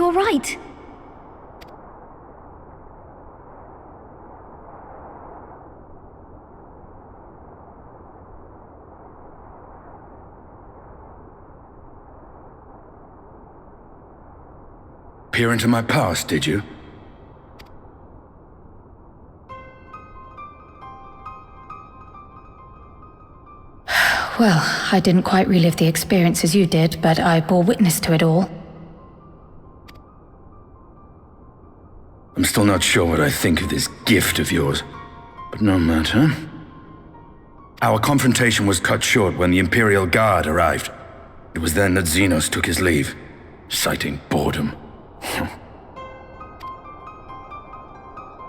you're right. Peer into my past, did you? Well, I didn't quite relive the experience as you did, but I bore witness to it all. I'm still not sure what I think of this gift of yours, but no matter. Our confrontation was cut short when the Imperial Guard arrived. It was then that Xenos took his leave, citing boredom.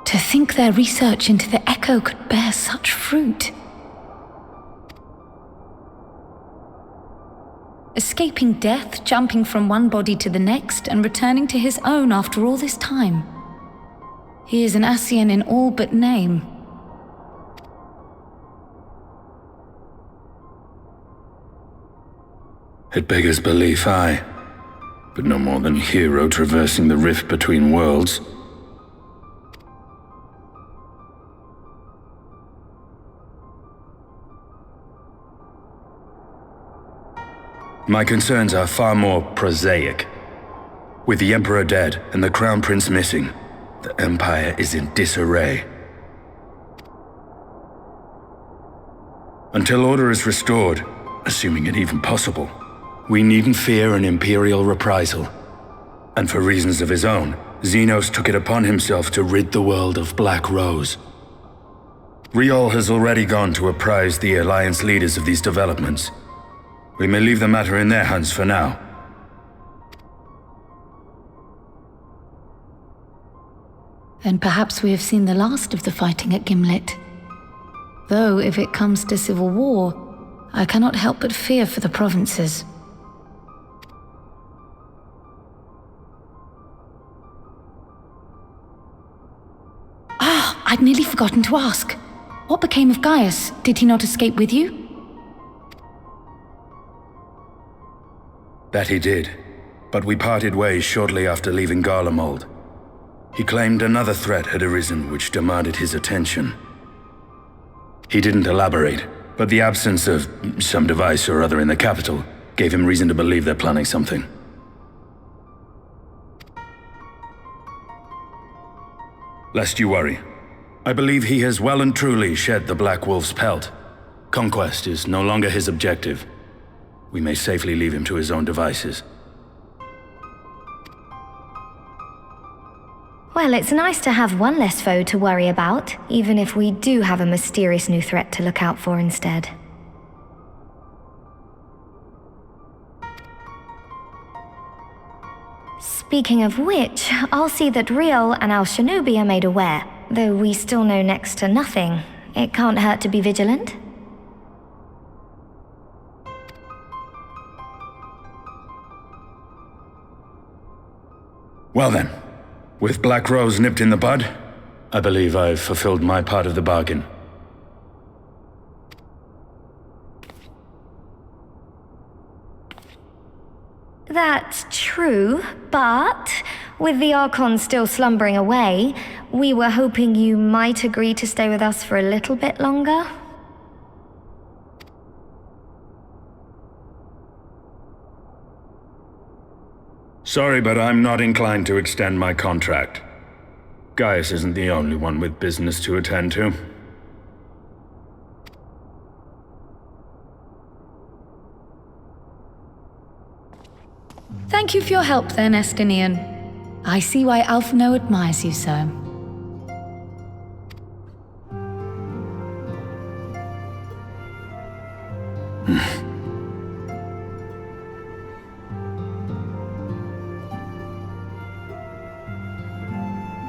To think their research into the Echo could bear such fruit. Escaping death, jumping from one body to the next, and returning to his own after all this time. He is an Ascian in all but name. It beggars belief, aye. But no more than a hero traversing the rift between worlds. My concerns are far more prosaic. With the Emperor dead and the Crown Prince missing, the Empire is in disarray. Until order is restored, assuming it even possible, we needn't fear an Imperial reprisal. And for reasons of his own, Xenos took it upon himself to rid the world of Black Rose. Riol has already gone to apprise the Alliance leaders of these developments. We may leave the matter in their hands for now. Then perhaps we have seen the last of the fighting at Gimlet. Though, if it comes to civil war, I cannot help but fear for the provinces. I'd nearly forgotten to ask. What became of Gaius? Did he not escape with you? That he did, but we parted ways shortly after leaving Garlemald. He claimed another threat had arisen which demanded his attention. He didn't elaborate, but the absence of some device or other in the capital gave him reason to believe they're planning something. Lest you worry, I believe he has well and truly shed the Black Wolf's pelt. Conquest is no longer his objective. We may safely leave him to his own devices. Well, it's nice to have one less foe to worry about, even if we do have a mysterious new threat to look out for instead. Speaking of which, I'll see that Riol and our shinobi are made aware. Though we still know next to nothing, it can't hurt to be vigilant. Well then, with Black Rose nipped in the bud, I believe I've fulfilled my part of the bargain. That's true, but with the Archon still slumbering away, we were hoping you might agree to stay with us for a little bit longer. Sorry, but I'm not inclined to extend my contract. Gaius isn't the only one with business to attend to. Thank you for your help then, Estinian. I see why Alphino admires you so.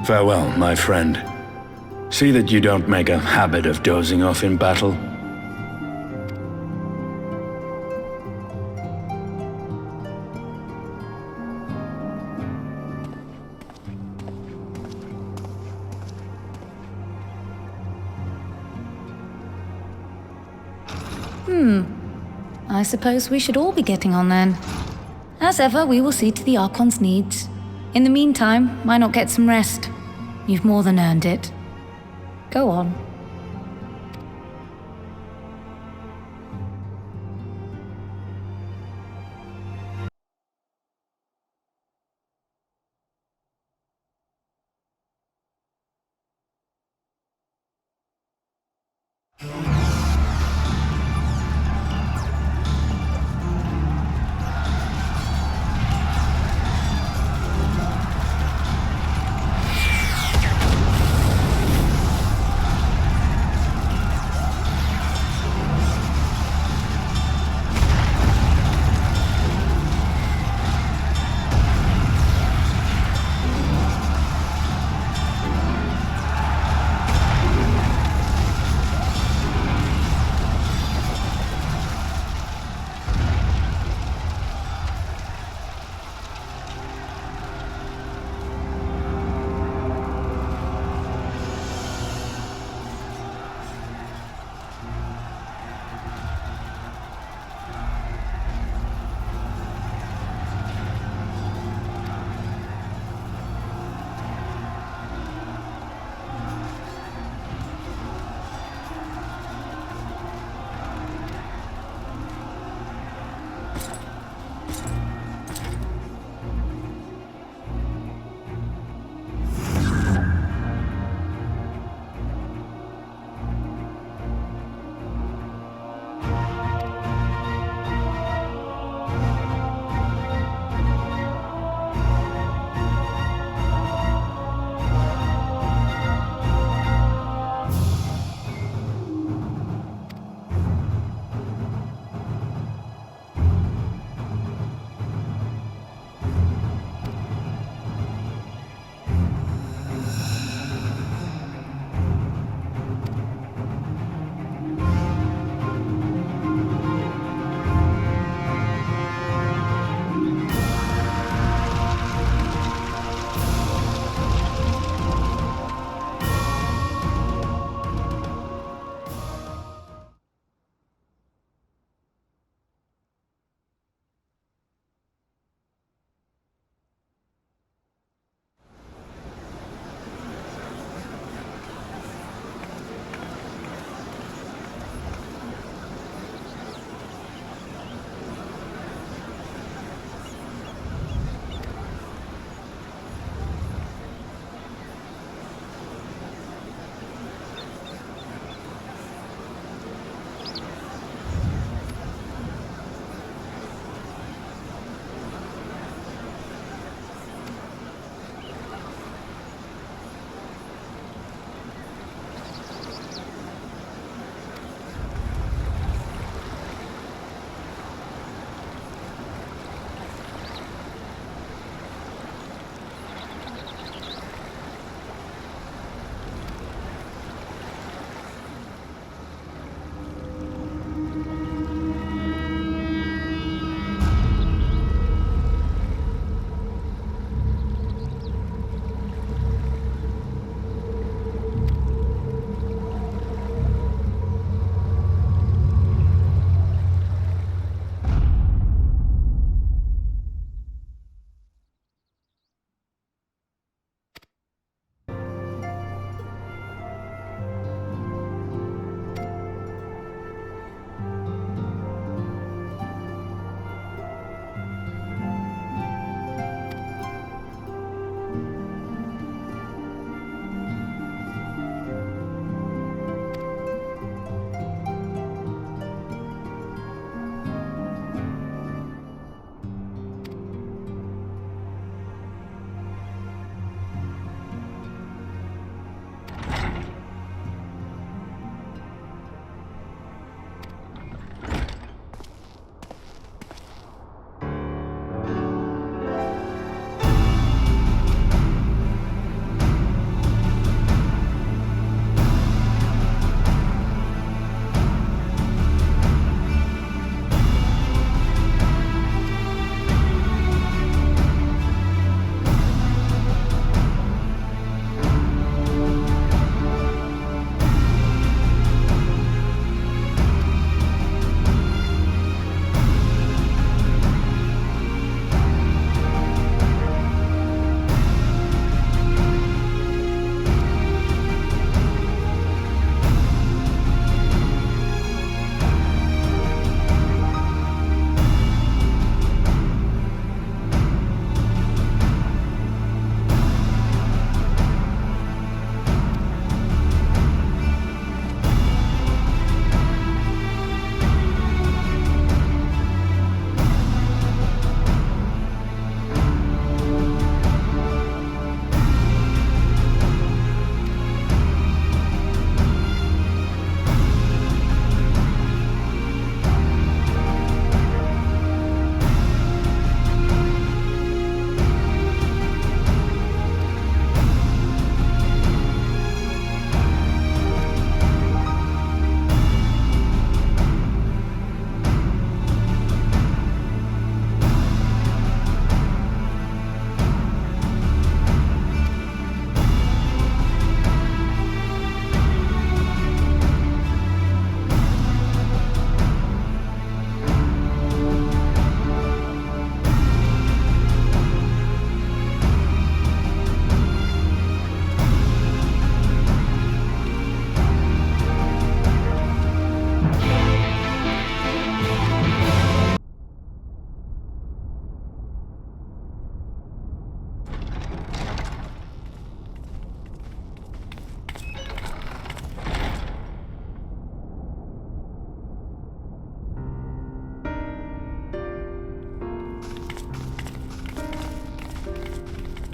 Farewell, my friend. See that you don't make a habit of dozing off in battle. I suppose we should all be getting on then. As ever, we will see to the Archon's needs. In the meantime, why not get some rest? You've more than earned it. Go on.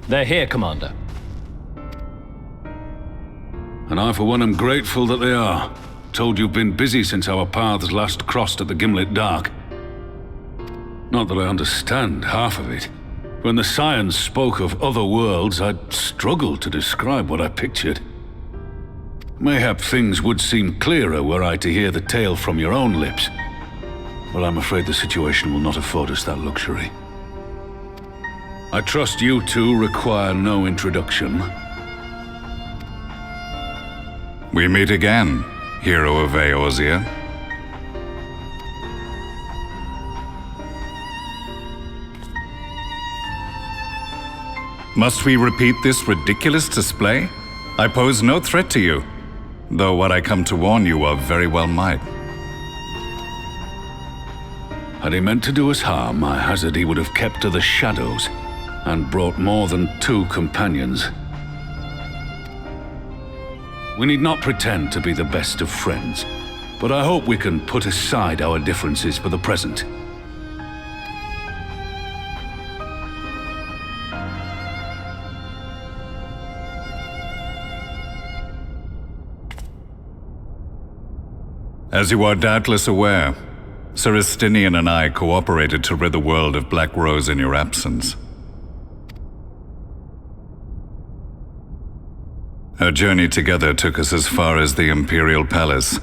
They're here, Commander. And I for one am grateful that they are. Told you've been busy since our paths last crossed at the Gimlet Dark. Not that I understand half of it. When the science spoke of other worlds, I'd struggled to describe what I pictured. Mayhap things would seem clearer were I to hear the tale from your own lips. But I'm afraid the situation will not afford us that luxury. I trust you two require no introduction. We meet again, hero of Eorzea. Must we repeat this ridiculous display? I pose no threat to you, though what I come to warn you of very well might. Had he meant to do us harm, I hazard he would have kept to the shadows and brought more than 2 companions. We need not pretend to be the best of friends, but I hope we can put aside our differences for the present. As you are doubtless aware, Sir Estinian and I cooperated to rid the world of Black Rose in your absence. Our journey together took us as far as the Imperial Palace,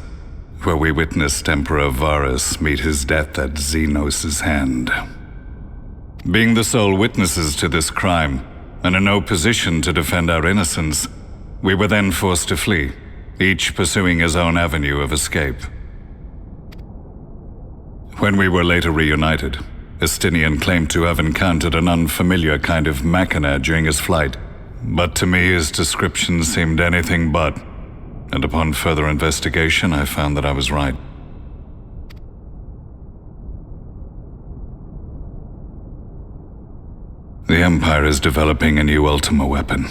where we witnessed Emperor Varus meet his death at Xenos' hand. Being the sole witnesses to this crime, and in no position to defend our innocence, we were then forced to flee, each pursuing his own avenue of escape. When we were later reunited, Estinian claimed to have encountered an unfamiliar kind of machina during his flight, but to me his description seemed anything but, and upon further investigation I found that I was right. The Empire is developing a new Ultima weapon.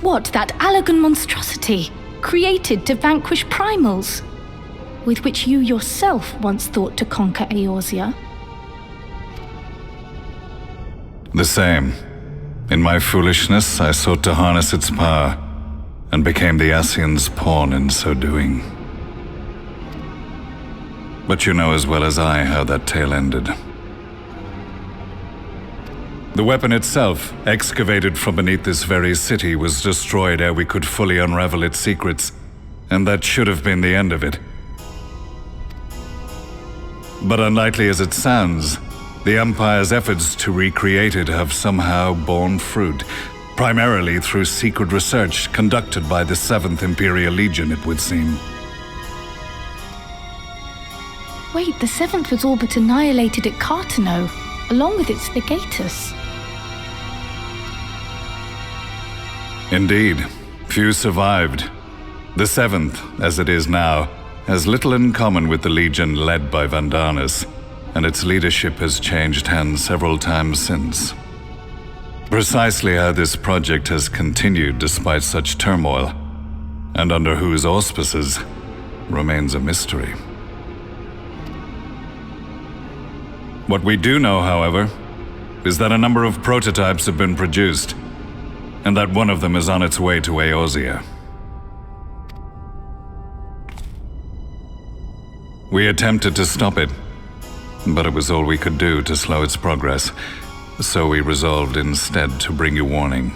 What, that Allagan monstrosity, created to vanquish primals, with which you yourself once thought to conquer Eorzea? The same. In my foolishness, I sought to harness its power, and became the Ascian's pawn in so doing. But you know as well as I how that tale ended. The weapon itself, excavated from beneath this very city, was destroyed ere we could fully unravel its secrets, and that should have been the end of it. But unlikely as it sounds, the Empire's efforts to recreate it have somehow borne fruit, primarily through secret research conducted by the 7th Imperial Legion, it would seem. Wait, the 7th was all but annihilated at Cartano, along with its legatus. Indeed, few survived. The 7th, as it is now, has little in common with the Legion led by Vandanis, and its leadership has changed hands several times since. Precisely how this project has continued despite such turmoil, and under whose auspices, remains a mystery. What we do know, however, is that a number of prototypes have been produced, and that one of them is on its way to Eorzea. We attempted to stop it, but it was all we could do to slow its progress, so we resolved instead to bring you warning.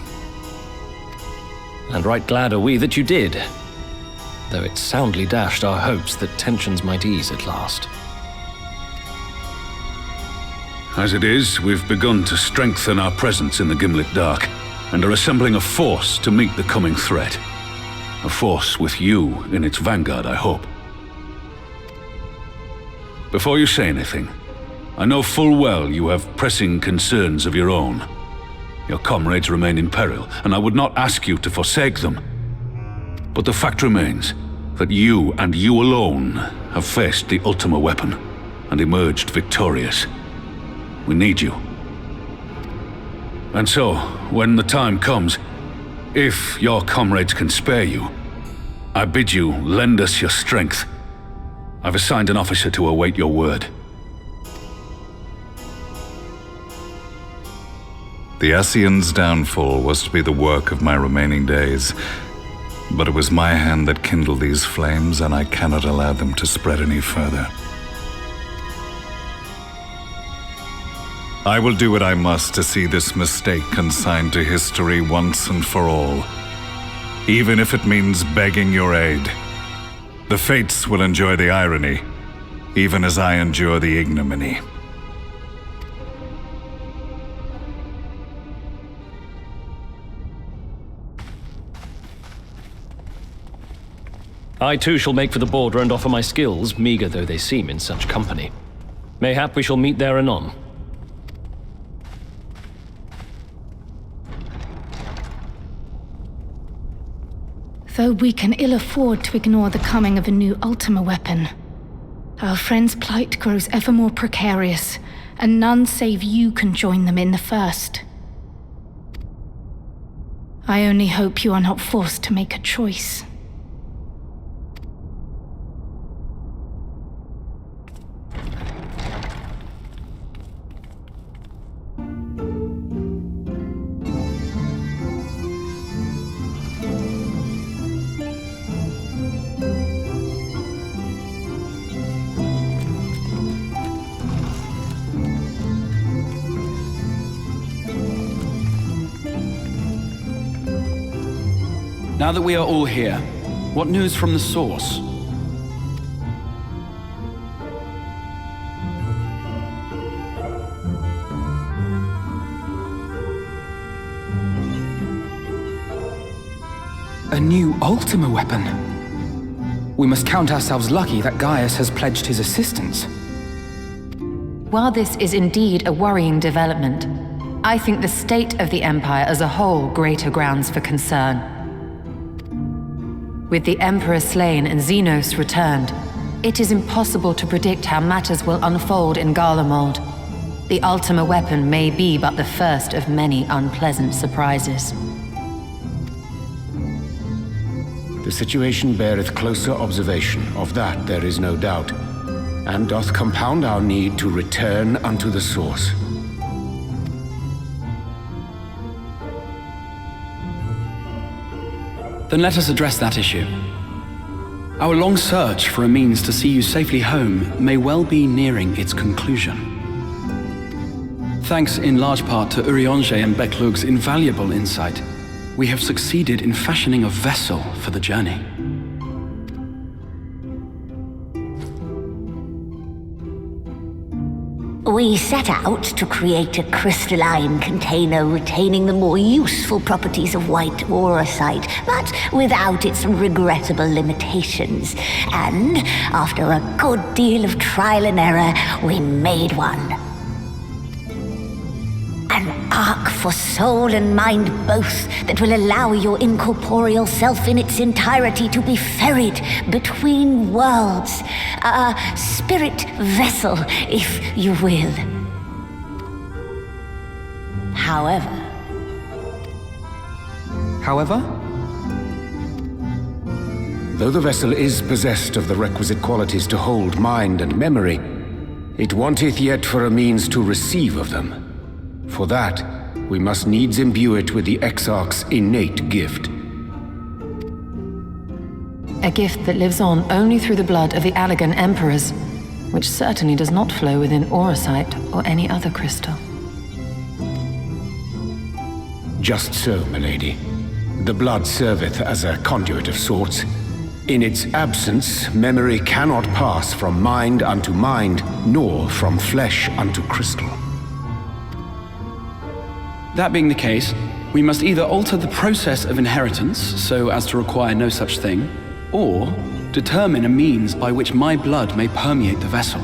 And right glad are we that you did, though it soundly dashed our hopes that tensions might ease at last. As it is, we've begun to strengthen our presence in the Gimlet Dark, and are assembling a force to meet the coming threat. A force with you in its vanguard, I hope. Before you say anything, I know full well you have pressing concerns of your own. Your comrades remain in peril, and I would not ask you to forsake them. But the fact remains that you, and you alone, have faced the Ultima weapon and emerged victorious. We need you. And so, when the time comes, if your comrades can spare you, I bid you lend us your strength. I've assigned an officer to await your word. The Ascian's downfall was to be the work of my remaining days. But it was my hand that kindled these flames, and I cannot allow them to spread any further. I will do what I must to see this mistake consigned to history once and for all, even if it means begging your aid. The fates will enjoy the irony, even as I endure the ignominy. I too shall make for the border and offer my skills, meager though they seem in such company. Mayhap we shall meet there anon. Though we can ill afford to ignore the coming of a new Ultima weapon, our friend's plight grows ever more precarious, and none save you can join them in the first. I only hope you are not forced to make a choice. Now that we are all here, what news from the source? A new Ultima weapon? We must count ourselves lucky that Gaius has pledged his assistance. While this is indeed a worrying development, I think the state of the Empire as a whole greater grounds for concern. With the Emperor slain and Xenos returned, it is impossible to predict how matters will unfold in Garlemald. The Ultima weapon may be but the first of many unpleasant surprises. The situation beareth closer observation, of that there is no doubt, and doth compound our need to return unto the source. Then let us address that issue. Our long search for a means to see you safely home may well be nearing its conclusion. Thanks in large part to Urianger and Beklug's invaluable insight, we have succeeded in fashioning a vessel for the journey. We set out to create a crystalline container retaining the more useful properties of white aurosite, but without its regrettable limitations. And after a good deal of trial and error, we made one. An ark for soul and mind both that will allow your incorporeal self in its entirety to be ferried between worlds. A spirit vessel, if you will. However, though the vessel is possessed of the requisite qualities to hold mind and memory, it wanteth yet for a means to receive of them. For that, we must needs imbue it with the Exarch's innate gift. A gift that lives on only through the blood of the Allagan Emperors, which certainly does not flow within aurosite or any other crystal. Just so, milady. The blood serveth as a conduit of sorts. In its absence, memory cannot pass from mind unto mind, nor from flesh unto crystal. That being the case, we must either alter the process of inheritance so as to require no such thing, or determine a means by which my blood may permeate the vessel.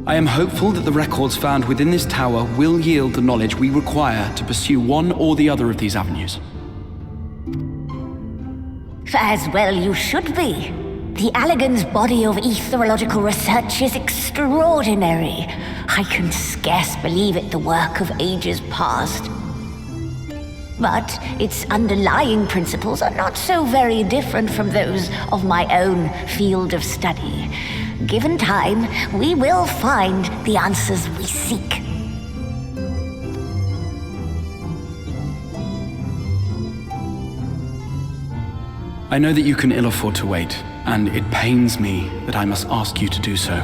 I am hopeful that the records found within this tower will yield the knowledge we require to pursue one or the other of these avenues. as well you should be. The Allagan's body of etherological research is extraordinary. I can scarce believe it the work of ages past. But its underlying principles are not so very different from those of my own field of study. Given time, we will find the answers we seek. I know that you can ill afford to wait, and it pains me that I must ask you to do so.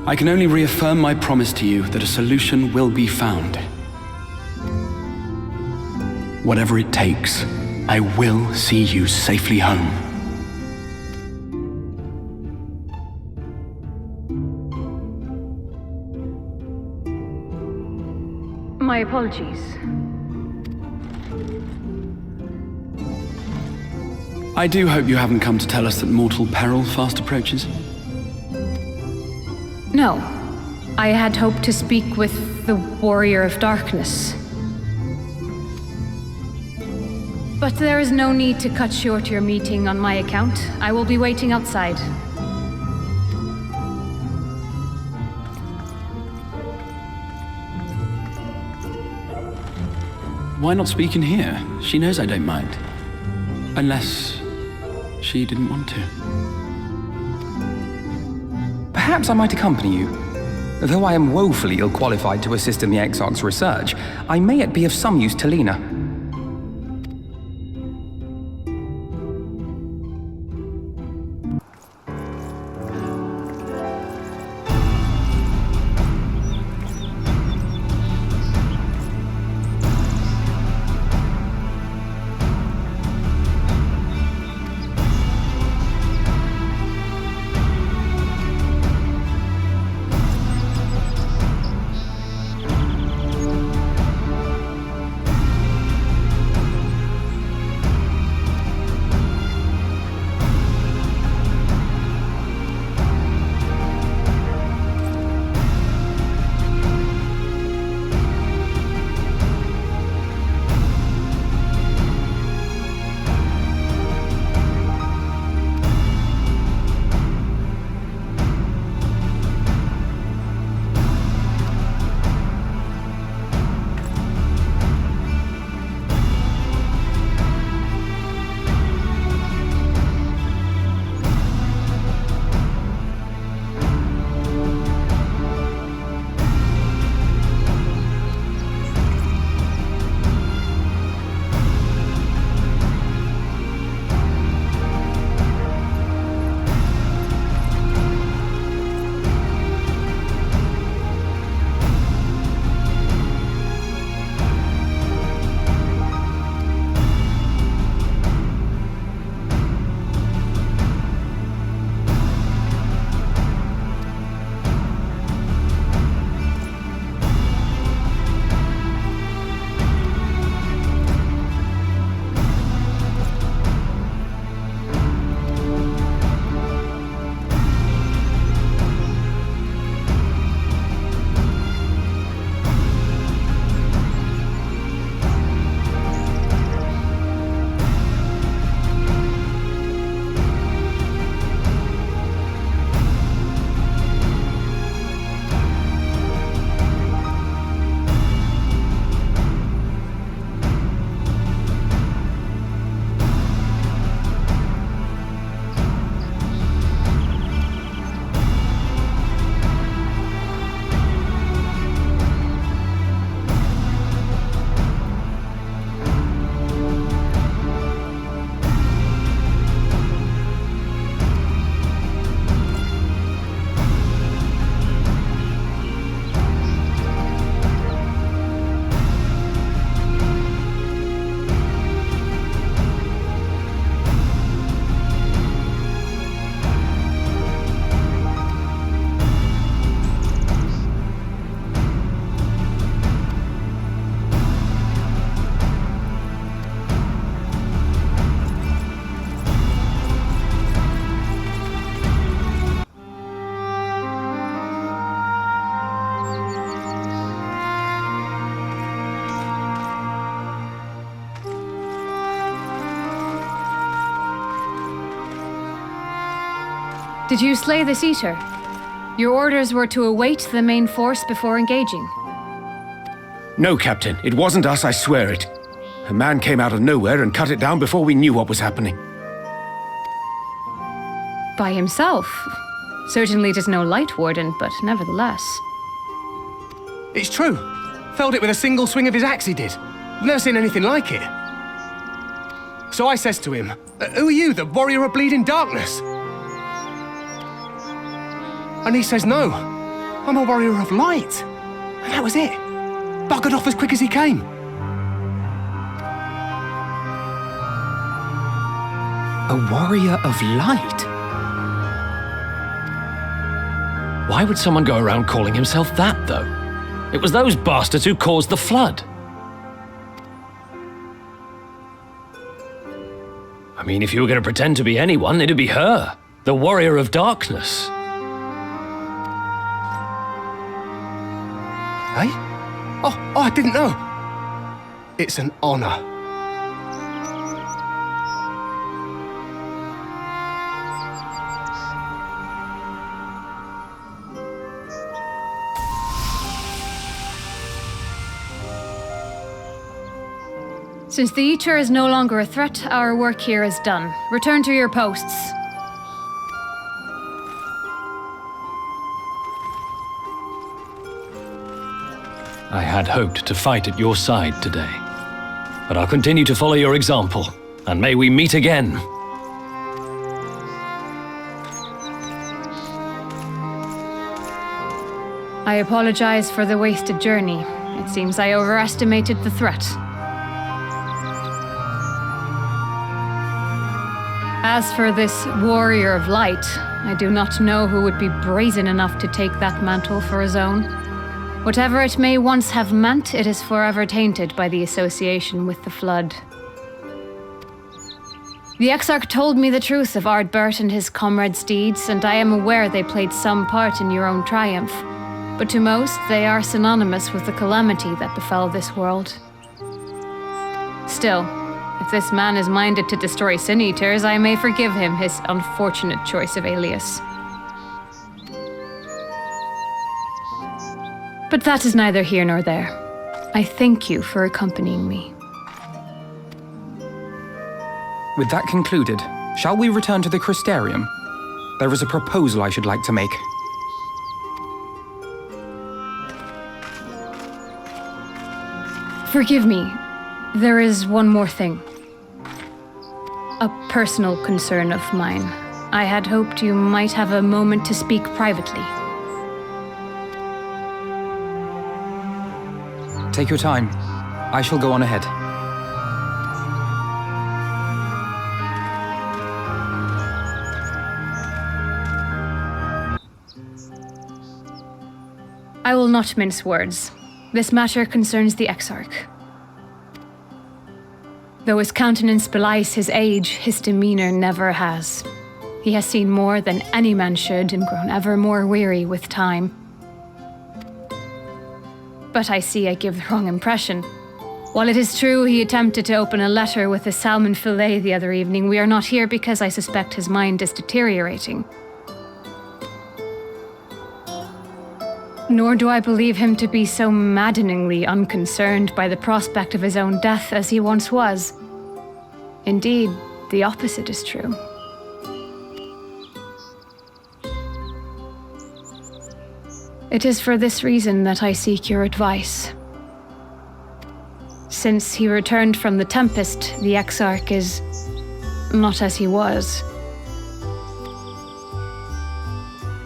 I can only reaffirm my promise to you that a solution will be found. Whatever it takes, I will see you safely home. My apologies. I do hope you haven't come to tell us that mortal peril fast approaches. No. I had hoped to speak with the Warrior of Darkness. But there is no need to cut short your meeting on my account. I will be waiting outside. Why not speak in here? She knows I don't mind. Unless she didn't want to. Perhaps I might accompany you. Though I am woefully ill-qualified to assist in the Exarch's research, I may yet be of some use to Lena. Did you slay this Eater? Your orders were to await the main force before engaging. No, Captain. It wasn't us, I swear it. A man came out of nowhere and cut it down before we knew what was happening. By himself? Certainly it is no light warden, but nevertheless. It's true. Felled it with a single swing of his axe, he did. I've never seen anything like it. So I says to him, Who are you, the warrior of bleeding darkness? And he says, no, I'm a warrior of light. And that was it. Buggered off as quick as he came. A warrior of light? Why would someone go around calling himself that, though? It was those bastards who caused the flood. I mean, if you were going to pretend to be anyone, it'd be her, the warrior of darkness. Hey? Oh, I didn't know. It's an honor. Since the Eater is no longer a threat, our work here is done. Return to your posts. I had hoped to fight at your side today, but I'll continue to follow your example, and may we meet again. I apologize for the wasted journey. It seems I overestimated the threat. As for this warrior of light, I do not know who would be brazen enough to take that mantle for his own. Whatever it may once have meant, it is forever tainted by the association with the flood. The Exarch told me the truth of Ardbert and his comrades' deeds, and I am aware they played some part in your own triumph. But to most, they are synonymous with the calamity that befell this world. Still, if this man is minded to destroy Sin Eaters, I may forgive him his unfortunate choice of alias. But that is neither here nor there. I thank you for accompanying me. With that concluded, shall we return to the Crystarium? There is a proposal I should like to make. Forgive me. There is one more thing. A personal concern of mine. I had hoped you might have a moment to speak privately. Take your time. I shall go on ahead. I will not mince words. This matter concerns the Exarch. Though his countenance belies his age, his demeanor never has. He has seen more than any man should and grown ever more weary with time. But I see I give the wrong impression. While it is true he attempted to open a letter with a salmon fillet the other evening, we are not here because I suspect his mind is deteriorating. Nor do I believe him to be so maddeningly unconcerned by the prospect of his own death as he once was. Indeed, the opposite is true. It is for this reason that I seek your advice. Since he returned from the Tempest, the Exarch is not as he was.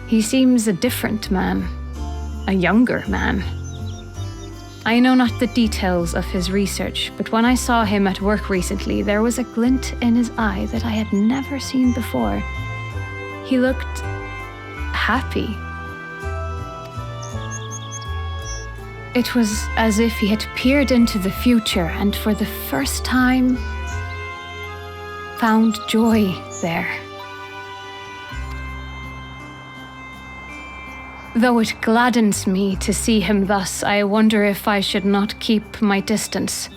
He seems a different man. A younger man. I know not the details of his research, but when I saw him at work recently, there was a glint in his eye that I had never seen before. He looked happy. It was as if he had peered into the future and for the first time found joy there. Though it gladdens me to see him thus, I wonder if I should not keep my distance.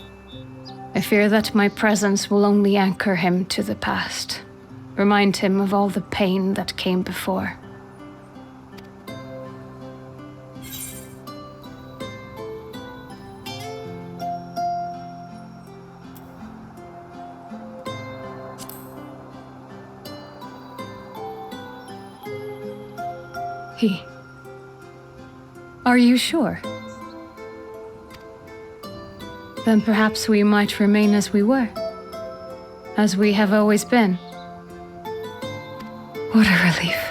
I fear that my presence will only anchor him to the past, remind him of all the pain that came before. Are you sure? Then perhaps we might remain as we were. as we have always been. What a relief.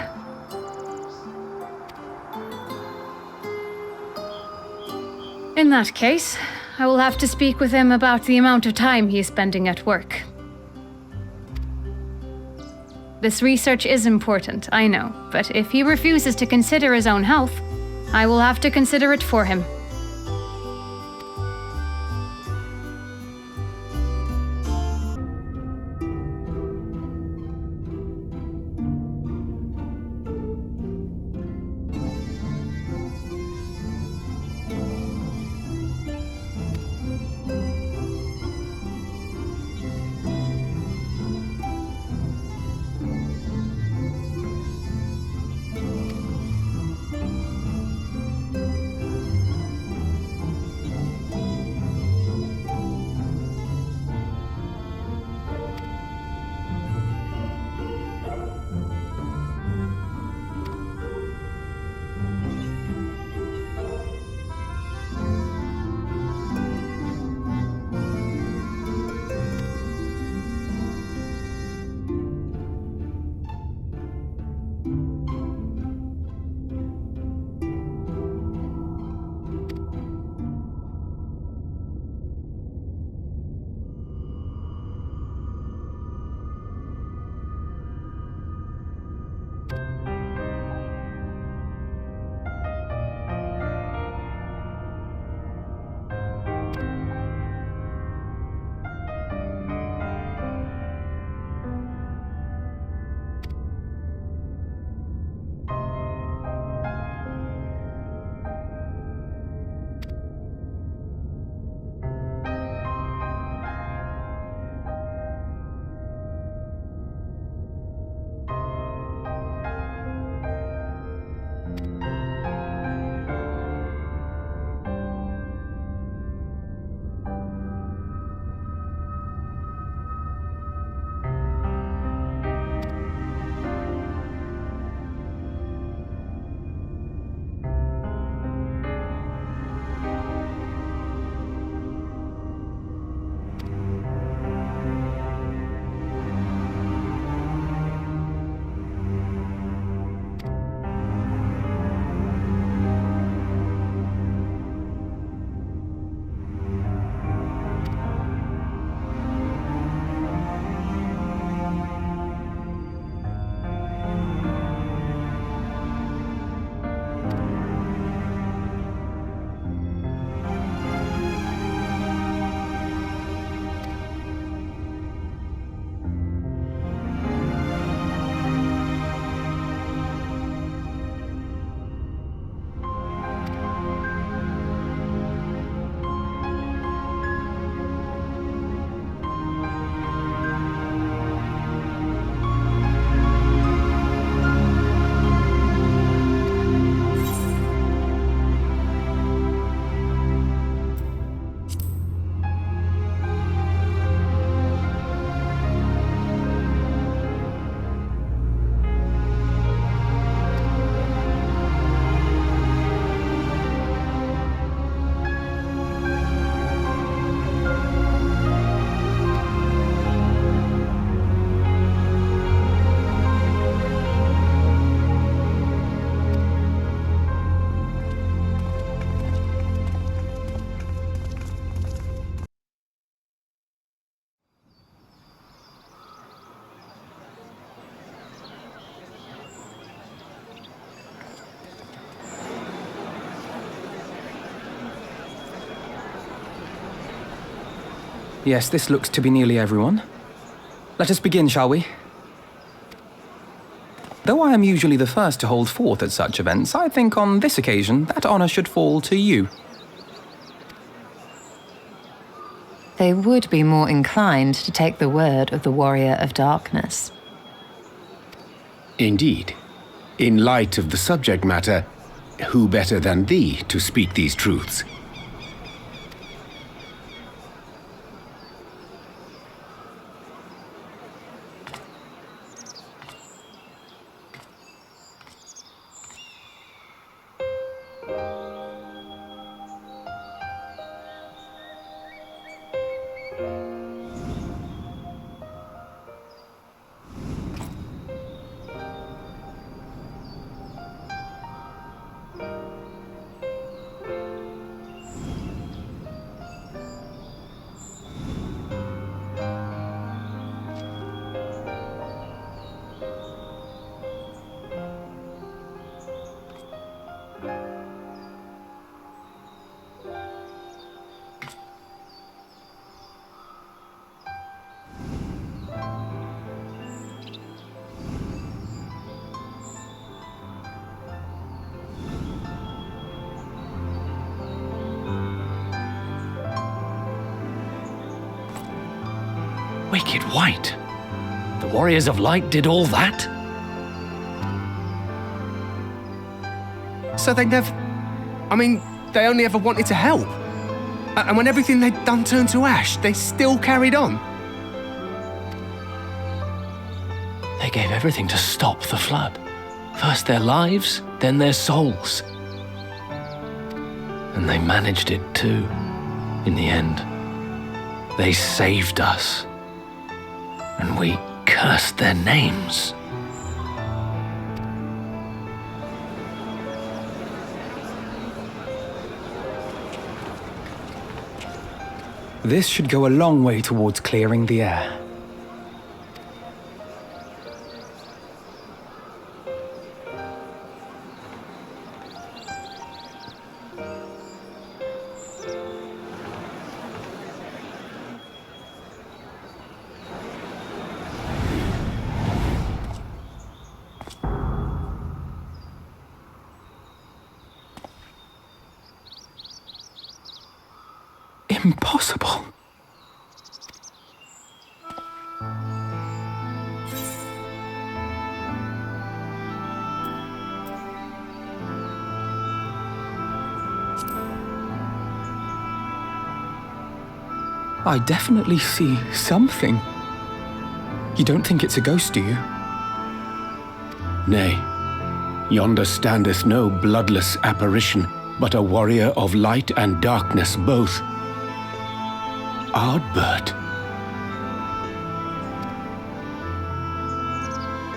In that case, I will have to speak with him about the amount of time he is spending at work. This research is important, I know, but if he refuses to consider his own health, I will have to consider it for him. Yes, this looks to be nearly everyone. Let us begin, shall we? Though I am usually the first to hold forth at such events, I think on this occasion that honor should fall to you. They would be more inclined to take the word of the Warrior of Darkness. Indeed. In light of the subject matter, who better than thee to speak these truths? wicked white. The Warriors of Light did all that? So they never... I mean, they only ever wanted to help. And when everything they'd done turned to ash, they still carried on. They gave everything to stop the flood. First their lives, then their souls. And they managed it too, in the end. They saved us. And we cursed their names. This should go a long way towards clearing the air. Impossible. I definitely see something. You don't think it's a ghost, do you? Nay, yonder standeth no bloodless apparition, but a warrior of light and darkness both. Ardbert.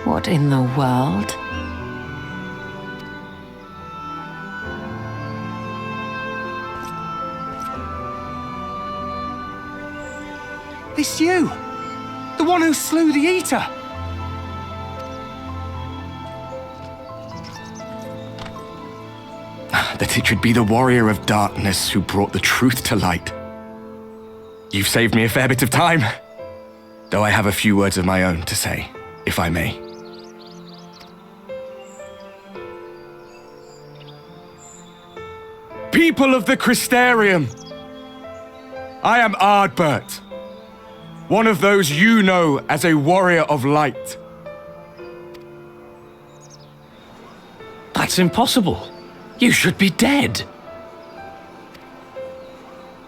What in the world? It's you! The one who slew the Eater! That it should be the warrior of darkness who brought the truth to light. You've saved me a fair bit of time, though I have a few words of my own to say, if I may. People of the Crystarium, I am Ardbert, one of those you know as a warrior of light. That's impossible. You should be dead.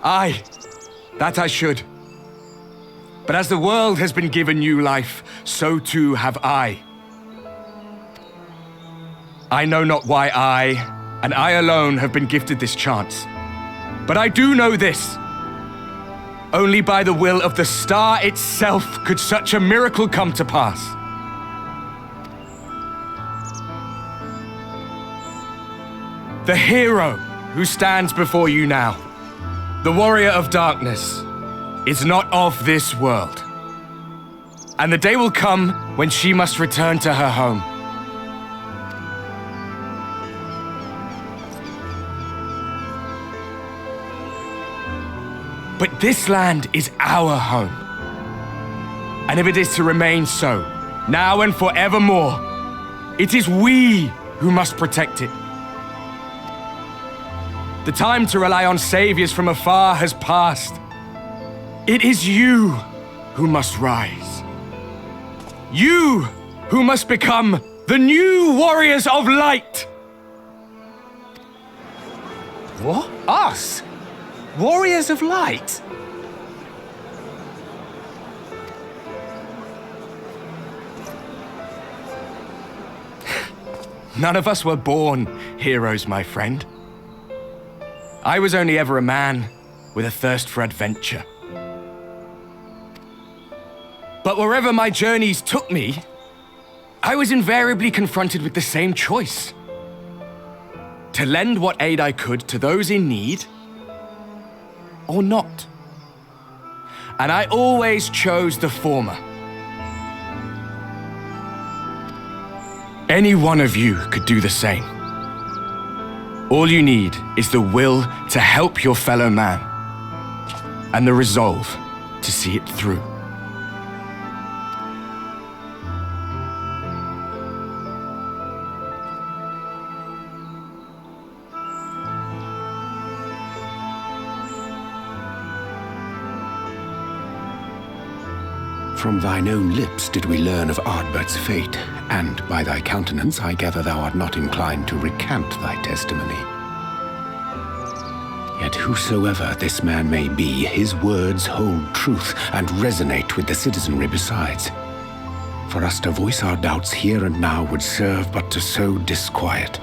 Aye, that I should. But as the world has been given new life, so too have I. I know not why I, and I alone, have been gifted this chance. But I do know this. Only by the will of the star itself could such a miracle come to pass. The hero who stands before you now, the warrior of darkness, is not of this world. And the day will come when she must return to her home. But this land is our home. And if it is to remain so, now and forevermore, it is we who must protect it. The time to rely on saviors from afar has passed. It is you who must rise. You who must become the new warriors of light. What? Us? Warriors of light? None of us were born heroes, my friend. I was only ever a man with a thirst for adventure. But wherever my journeys took me, I was invariably confronted with the same choice. To lend what aid I could to those in need, or not. And I always chose the former. Any one of you could do the same. All you need is the will to help your fellow man, and the resolve to see it through. From thine own lips did we learn of Ardbert's fate, and by thy countenance I gather thou art not inclined to recant thy testimony. Yet whosoever this man may be, his words hold truth and resonate with the citizenry besides. For us to voice our doubts here and now would serve but to sow disquiet.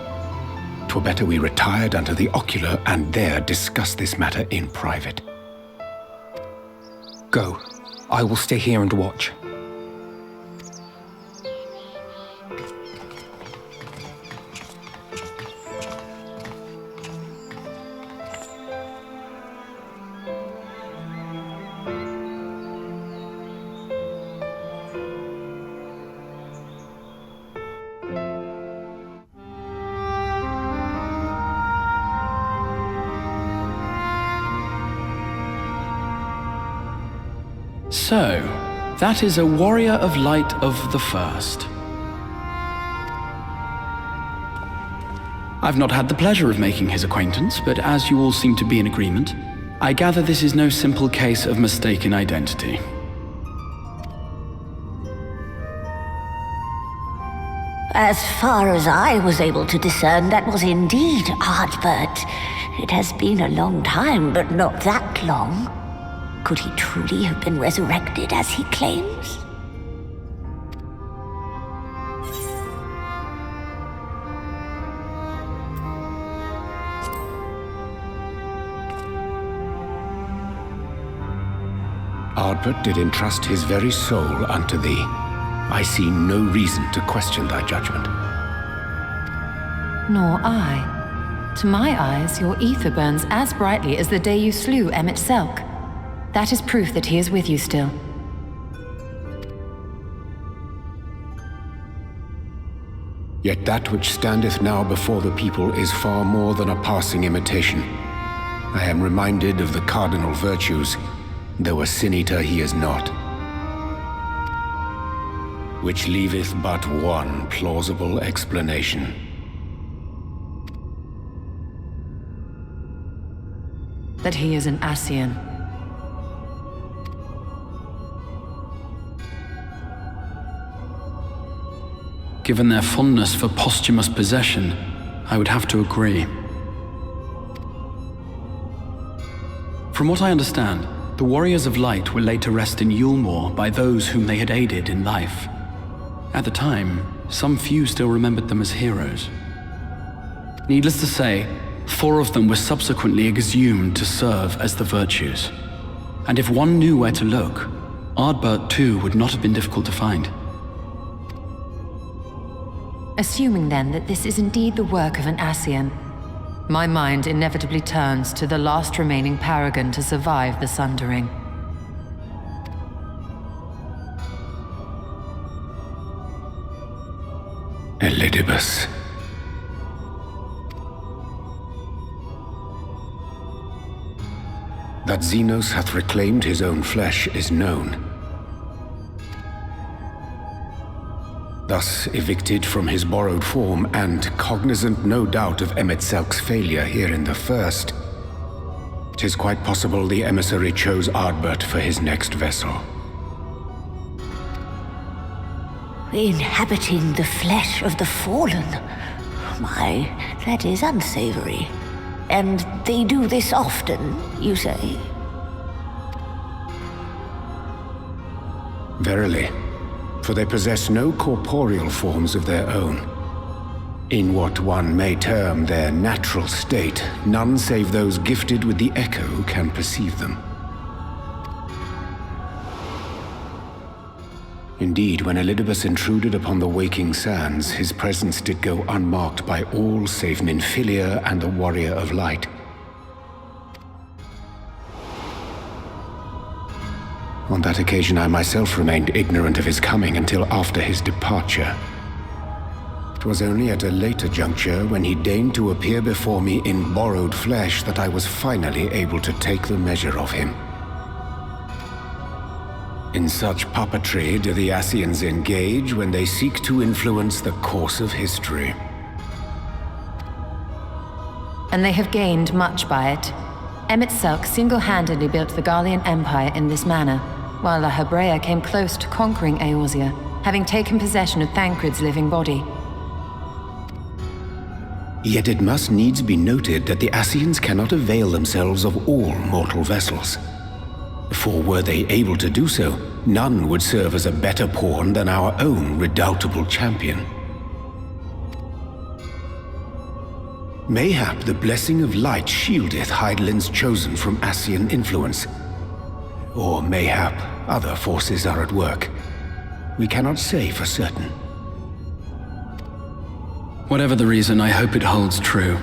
'Twere better we retired unto the ocular and there discuss this matter in private. Go. I will stay here and watch. So, that is a warrior of light of the first. I've not had the pleasure of making his acquaintance, but as you all seem to be in agreement, I gather this is no simple case of mistaken identity. As far as I was able to discern, that was indeed Ardbert. It has been a long time, but not that long. Could he truly have been resurrected as he claims? Ardbert did entrust his very soul unto thee. I see no reason to question thy judgment. Nor I. To my eyes, your ether burns as brightly as the day you slew Emmett Selk. That is proof that he is with you still. Yet that which standeth now before the people is far more than a passing imitation. I am reminded of the cardinal virtues, though a sin-eater he is not. Which leaveth but one plausible explanation. That he is an Ascian. Given their fondness for posthumous possession, I would have to agree. From what I understand, the Warriors of Light were laid to rest in Yulmore by those whom they had aided in life. At the time, some few still remembered them as heroes. Needless to say, 4 of them were subsequently exhumed to serve as the virtues. And if one knew where to look, Ardbert too would not have been difficult to find. Assuming then that this is indeed the work of an Ascian, my mind inevitably turns to the last remaining paragon to survive the Sundering. Elidibus. That Xenos hath reclaimed his own flesh is known. Thus evicted from his borrowed form, and cognizant no doubt of Emmett Selk's failure here in the first, 'tis quite possible the emissary chose Ardbert for his next vessel. Inhabiting the flesh of the fallen? My, that is unsavory. And they do this often, you say? Verily, for they possess no corporeal forms of their own. In what one may term their natural state, none save those gifted with the echo can perceive them. Indeed, when Elidibus intruded upon the waking sands, his presence did go unmarked by all save Ninfilia and the Warrior of Light. On that occasion, I myself remained ignorant of his coming until after his departure. It was only at a later juncture, when he deigned to appear before me in borrowed flesh, that I was finally able to take the measure of him. In such puppetry do the Ascians engage when they seek to influence the course of history. And they have gained much by it. Emmett Selk single-handedly built the Garlean Empire in this manner, while La Hebrea came close to conquering Eorzea, having taken possession of Thancred's living body. Yet it must needs be noted that the Ascians cannot avail themselves of all mortal vessels. For were they able to do so, none would serve as a better pawn than our own redoubtable champion. Mayhap the blessing of light shieldeth Hydaelyn's chosen from Ascian influence. Or mayhap other forces are at work. We cannot say for certain. Whatever the reason, I hope it holds true.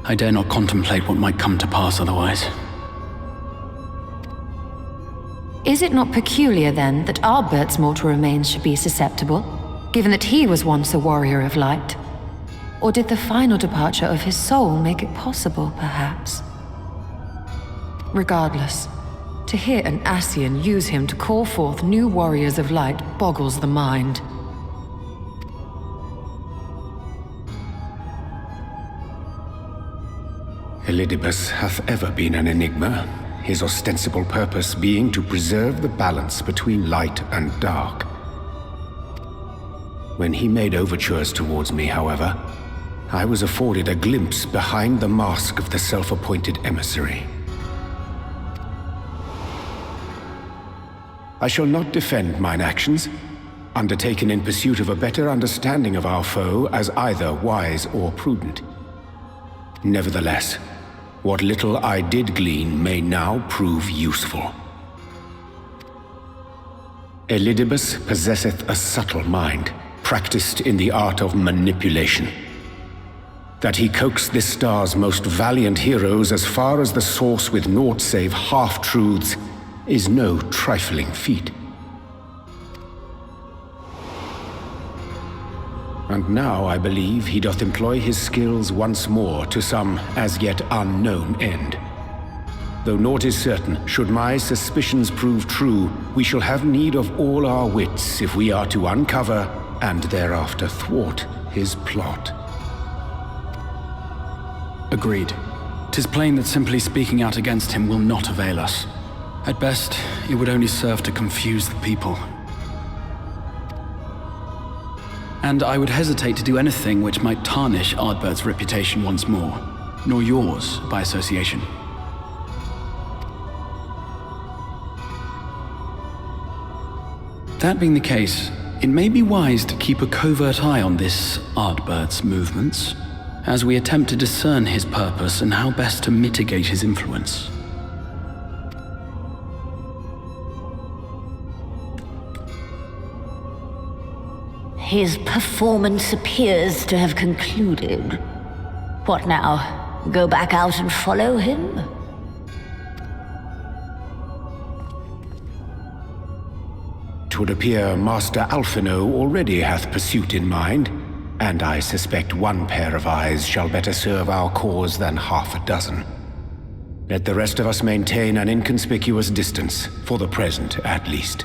I dare not contemplate what might come to pass otherwise. Is it not peculiar, then, that Ardbert's mortal remains should be susceptible, given that he was once a warrior of light? Or did the final departure of his soul make it possible, perhaps? Regardless, to hear an Ascian use him to call forth new warriors of light boggles the mind. Elidibus hath ever been an enigma, his ostensible purpose being to preserve the balance between light and dark. When he made overtures towards me, however, I was afforded a glimpse behind the mask of the self-appointed emissary. I shall not defend mine actions, undertaken in pursuit of a better understanding of our foe as either wise or prudent. Nevertheless, what little I did glean may now prove useful. Elidibus possesseth a subtle mind, practiced in the art of manipulation. That he coaxed this star's most valiant heroes as far as the source with naught save half-truths is no trifling feat. And now I believe he doth employ his skills once more to some as yet unknown end. Though naught is certain, should my suspicions prove true, we shall have need of all our wits if we are to uncover and thereafter thwart his plot. Agreed. 'Tis plain that simply speaking out against him will not avail us. At best, it would only serve to confuse the people. And I would hesitate to do anything which might tarnish Ardbert's reputation once more, nor yours by association. That being the case, it may be wise to keep a covert eye on this Ardbert's movements, as we attempt to discern his purpose and how best to mitigate his influence. His performance appears to have concluded. What now? Go back out and follow him? Twould appear Master Alphino already hath pursuit in mind, and I suspect one pair of eyes shall better serve our cause than half a dozen. Let the rest of us maintain an inconspicuous distance, for the present at least.